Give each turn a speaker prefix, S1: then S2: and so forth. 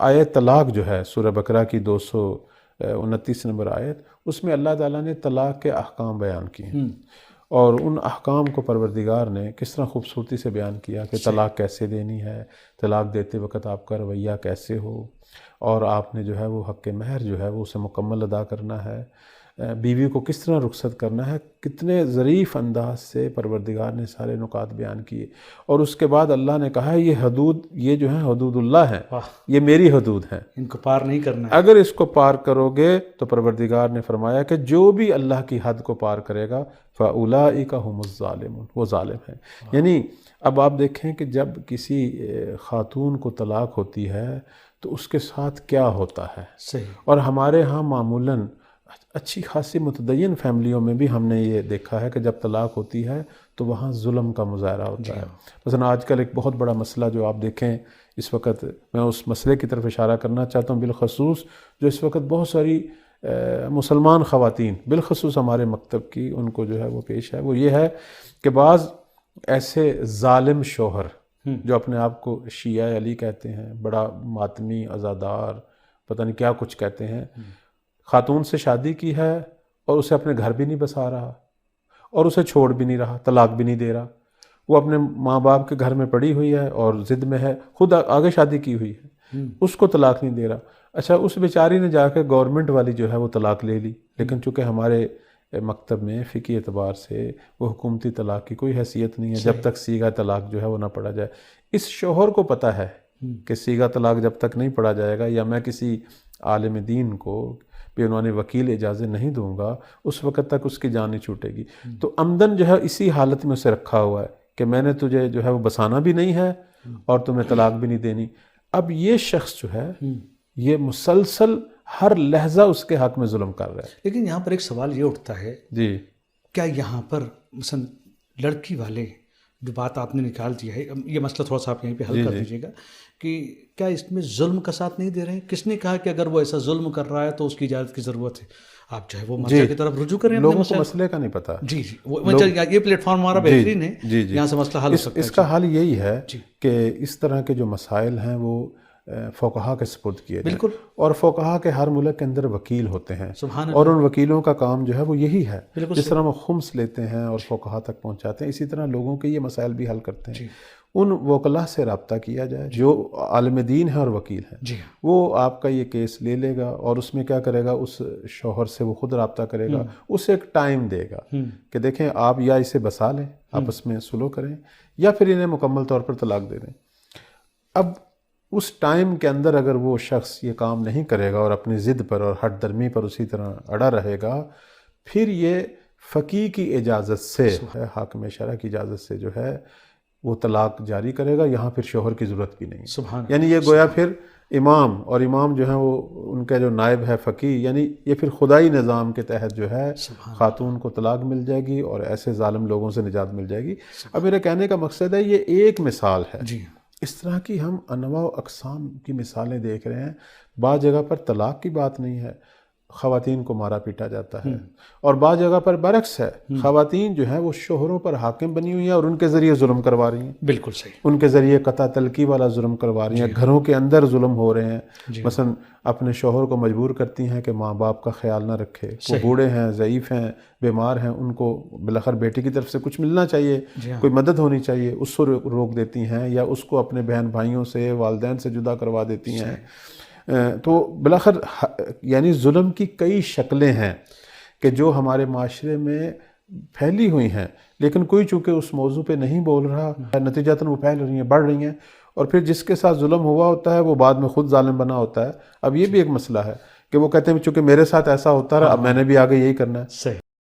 S1: آیت طلاق جو ہے سورہ بقرہ کی 229 نمبر آیت، اس میں اللہ تعالیٰ نے طلاق کے احکام بیان کیے ہیں، اور ان احکام کو پروردگار نے کس طرح خوبصورتی سے بیان کیا کہ طلاق کیسے دینی ہے، طلاق دیتے وقت آپ کا رویہ کیسے ہو، اور آپ نے جو ہے وہ حق مہر جو ہے وہ اسے مکمل ادا کرنا ہے، بیوی کو کس طرح رخصت کرنا ہے، کتنے ظریف انداز سے پروردگار نے سارے نکات بیان کیے۔ اور اس کے بعد اللہ نے کہا ہے یہ حدود، یہ جو ہیں حدود اللہ ہیں، یہ میری حدود ہیں،
S2: ان کو پار نہیں کرنا ہے۔
S1: اگر اس کو پار کرو گے تو پروردگار نے فرمایا کہ جو بھی اللہ کی حد کو پار کرے گا فَأُولَٰئِكَ هُمُ الظَّالِمُونَ، وہ ظالم ہیں۔ یعنی اب آپ دیکھیں کہ جب کسی خاتون کو طلاق ہوتی ہے تو اس کے ساتھ کیا ہوتا ہے۔
S2: صحیح۔
S1: اور ہمارے ہاں معمولاً اچھی خاصی متدین فیملیوں میں بھی ہم نے یہ دیکھا ہے کہ جب طلاق ہوتی ہے تو وہاں ظلم کا مظاہرہ ہوتا ہے۔ مثلا آج کل ایک بہت بڑا مسئلہ جو آپ دیکھیں اس وقت، میں اس مسئلے کی طرف اشارہ کرنا چاہتا ہوں بالخصوص، جو اس وقت بہت ساری مسلمان خواتین بالخصوص ہمارے مکتب کی ان کو جو ہے وہ پیش ہے، وہ یہ ہے کہ بعض ایسے ظالم شوہر جو اپنے آپ کو شیعہ علی کہتے ہیں، بڑا ماتمی عزادار پتہ نہیں کیا کچھ کہتے ہیں، خاتون سے شادی کی ہے اور اسے اپنے گھر بھی نہیں بسا رہا اور اسے چھوڑ بھی نہیں رہا، طلاق بھی نہیں دے رہا، وہ اپنے ماں باپ کے گھر میں پڑی ہوئی ہے اور ضد میں ہے، خود آگے شادی کی ہوئی ہے، اس کو طلاق نہیں دے رہا۔ اچھا اس بیچاری نے جا کے گورنمنٹ والی جو ہے وہ طلاق لے لی، لیکن چونکہ ہمارے مکتب میں فقہی اعتبار سے وہ حکومتی طلاق کی کوئی حیثیت نہیں ہے جب تک صیغہ طلاق جو ہے وہ نہ پڑھا جائے۔ اس شوہر کو پتہ ہے کہ صیغہ طلاق جب تک نہیں پڑھا جائے گا، یا میں کسی عالم دین کو بھی عنوان وکیل اجازت نہیں دوں گا، اس وقت تک اس کی جان نہیں چھوٹے گی۔ تو عمدن جو ہے اسی حالت میں اسے رکھا ہوا ہے کہ میں نے تجھے جو ہے وہ بسانا بھی نہیں ہے اور تمہیں طلاق بھی نہیں دینی۔ اب یہ شخص جو ہے یہ مسلسل ہر لحظہ اس کے حق میں ظلم کر رہا ہے۔
S2: لیکن یہاں پر ایک سوال یہ اٹھتا ہے،
S1: جی
S2: کیا یہاں پر مثلا لڑکی والے جو بات آپ نے نکال دیا ہے، یہ مسئلہ تھوڑا سا آپ یہیں پہ حل کر دیجیے گا کہ کیا اس میں ظلم کا ساتھ نہیں دے رہے ہیں؟ کس نے کہا کہ اگر وہ ایسا ظلم کر رہا ہے تو اس کی اجازت کی ضرورت ہے؟ آپ جو ہے وہ مسئلہ کی طرف رجوع کریں،
S1: لوگوں کو مسئلے کا نہیں پتہ۔
S2: جی یہ پلیٹ فارم ہمارا بہترین ہے، یہاں سے مسئلہ حل ہو سکتا ہے۔
S1: اس کا حل یہی ہے کہ اس طرح کے جو مسائل ہیں وہ فقہا کے سپرد کیے جائیں،
S2: بالکل،
S1: اور فقہا کے ہر ملک کے اندر وکیل ہوتے ہیں،
S2: سبحان
S1: اور ان وکیلوں کا کام جو ہے وہ یہی ہے،
S2: بالکل
S1: جس طرح وہ خمس لیتے ہیں اور فقہا تک پہنچاتے ہیں، اسی طرح لوگوں کے یہ مسائل بھی حل کرتے ہیں۔ ان وکلاء سے رابطہ کیا جائے جو عالم دین ہے اور وکیل ہیں، وہ آپ کا یہ کیس لے لے گا اور اس میں کیا کرے گا، اس شوہر سے وہ خود رابطہ کرے گا، اسے ایک ٹائم دے گا کہ دیکھیں آپ یا اسے بسا لیں، آپس میں سلو کریں، یا پھر انہیں مکمل طور پر طلاق دے دیں۔ اب اس ٹائم کے اندر اگر وہ شخص یہ کام نہیں کرے گا اور اپنی ضد پر اور ہٹ درمی پر اسی طرح اڑا رہے گا، پھر یہ فقیہ کی اجازت سے، حاکم شرع کی اجازت سے جو ہے وہ طلاق جاری کرے گا، یہاں پھر شوہر کی ضرورت بھی نہیں۔ یعنی یہ گویا پھر امام، اور امام جو ہیں وہ ان کا جو نائب ہے فقیہ، یعنی یہ پھر خدائی نظام کے تحت جو ہے خاتون کو طلاق مل جائے گی اور ایسے ظالم لوگوں سے نجات مل جائے گی۔ اب میرے کہنے کا مقصد ہے یہ ایک مثال ہے، اس طرح کی ہم انواع و اقسام کی مثالیں دیکھ رہے ہیں۔ بعض جگہ پر طلاق کی بات نہیں ہے، خواتین کو مارا پیٹا جاتا ہے، اور بعض جگہ پر برعکس ہے، خواتین جو ہیں وہ شوہروں پر حاکم بنی ہوئی ہیں اور ان کے ذریعے ظلم کروا رہی ہیں،
S2: بالکل صحیح،
S1: ان کے ذریعے قطع تلقی والا ظلم کروا رہی ہیں، گھروں کے اندر ظلم ہو رہے ہیں، مثلا اپنے شوہر کو مجبور کرتی ہیں کہ ماں باپ کا خیال نہ رکھے، وہ بوڑھے ہیں، ضعیف ہیں، بیمار ہیں، ان کو بالاخر بیٹی کی طرف سے کچھ ملنا چاہیے، کوئی مدد ہونی چاہیے، اس کو روک دیتی ہیں، یا اس کو اپنے بہن بھائیوں سے، والدین سے جدا کروا دیتی ہیں۔ تو بالاخر یعنی ظلم کی کئی شکلیں ہیں کہ جو ہمارے معاشرے میں پھیلی ہوئی ہیں، لیکن کوئی چونکہ اس موضوع پہ نہیں بول رہا، نتیجتاً وہ پھیل رہی ہیں، بڑھ رہی ہیں، اور پھر جس کے ساتھ ظلم ہوا ہوتا ہے وہ بعد میں خود ظالم بنا ہوتا ہے۔ اب یہ بھی ایک مسئلہ ہے کہ وہ کہتے ہیں چونکہ میرے ساتھ ایسا ہوتا رہا، اب میں نے بھی آگے یہی کرنا ہے۔